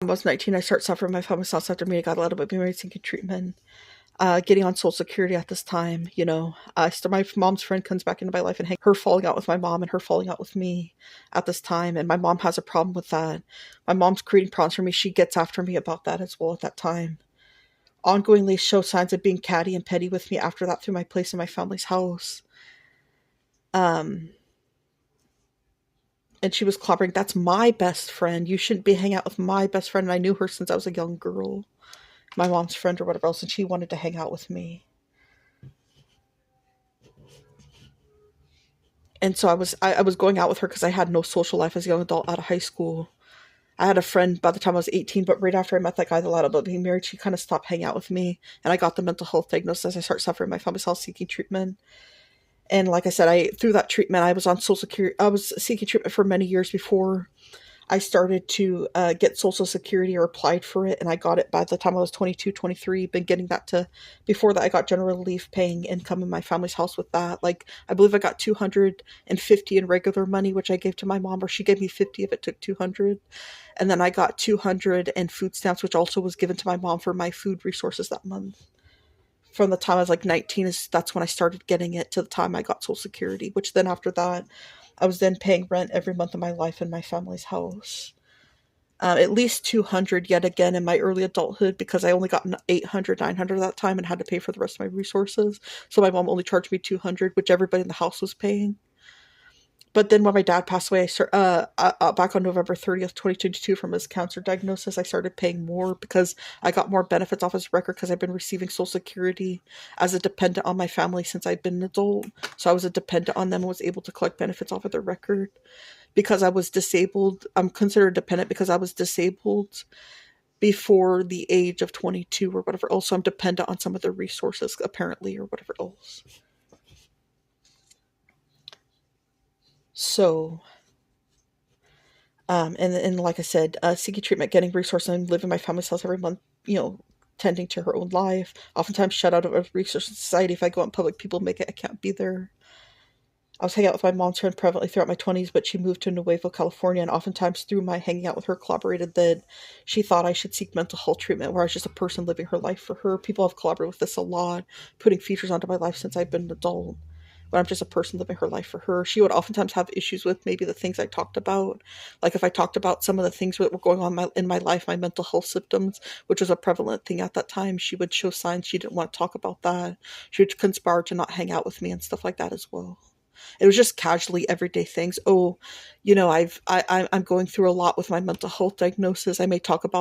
time I was 19, I started suffering my family house after me. I got a little bit married, seeking treatment, getting on Social Security at this time. So my mom's friend comes back into my life and her falling out with my mom and her falling out with me at this time. And my mom has a problem with that. My mom's creating problems for me. She gets after me about that as well at that time. Ongoingly show signs of being catty and petty with me after that through my place in my family's house. Um, and she was clobbering, that's my best friend. You shouldn't be hanging out with my best friend. And I knew her since I was a young girl, my mom's friend or whatever else, and she wanted to hang out with me. And so I was going out with her because I had no social life as a young adult out of high school. I had a friend by the time I was 18, but right after I met that guy that lied about being married, she kind of stopped hanging out with me. And I got the mental health diagnosis. I started suffering my family's health, seeking treatment. And like I said, through that treatment, I was on Social Security. I was seeking treatment for many years before I started to get Social Security or applied for it, and I got it by the time I was 22, 23. Been getting that to, before that, I got general relief paying income in my family's house with that. Like, I believe I got 250 in regular money, which I gave to my mom, or she gave me 50 if it took 200. And then I got 200 in food stamps, which also was given to my mom for my food resources that month. From the time I was like 19, that's when I started getting it to the time I got Social Security, which then after that, I was then paying rent every month of my life in my family's house. At least 200 yet again in my early adulthood because I only got 800, 900 at that time and had to pay for the rest of my resources. So my mom only charged me 200, which everybody in the house was paying. But then when my dad passed away, back on November 30th, 2022, from his cancer diagnosis, I started paying more because I got more benefits off his record because I've been receiving Social Security as a dependent on my family since I've been an adult. So I was a dependent on them and was able to collect benefits off of their record. Because I was disabled, I'm considered dependent because I was disabled before the age of 22 or whatever else. So I'm dependent on some of their resources, apparently, or whatever else. So and like I said, seeking treatment, getting resources, and living my family's house every month, tending to her own life. Oftentimes shut out of a research society. If I go out in public, people make it, I can't be there. I was hanging out with my mom's friend privately throughout my 20s, but she moved to Nuevo, California, and oftentimes through my hanging out with her collaborated that she thought I should seek mental health treatment, where I was just a person living her life for her. People have collaborated with this a lot, putting features onto my life since I've been an adult, when I'm just a person living her life for her. She would oftentimes have issues with maybe the things I talked about. Like if I talked about some of the things that were going on in my life, my mental health symptoms, which was a prevalent thing at that time, she would show signs she didn't want to talk about that. She would conspire to not hang out with me and stuff like that as well. It was just casually everyday things. Oh, I'm going through a lot with my mental health diagnosis. I may talk about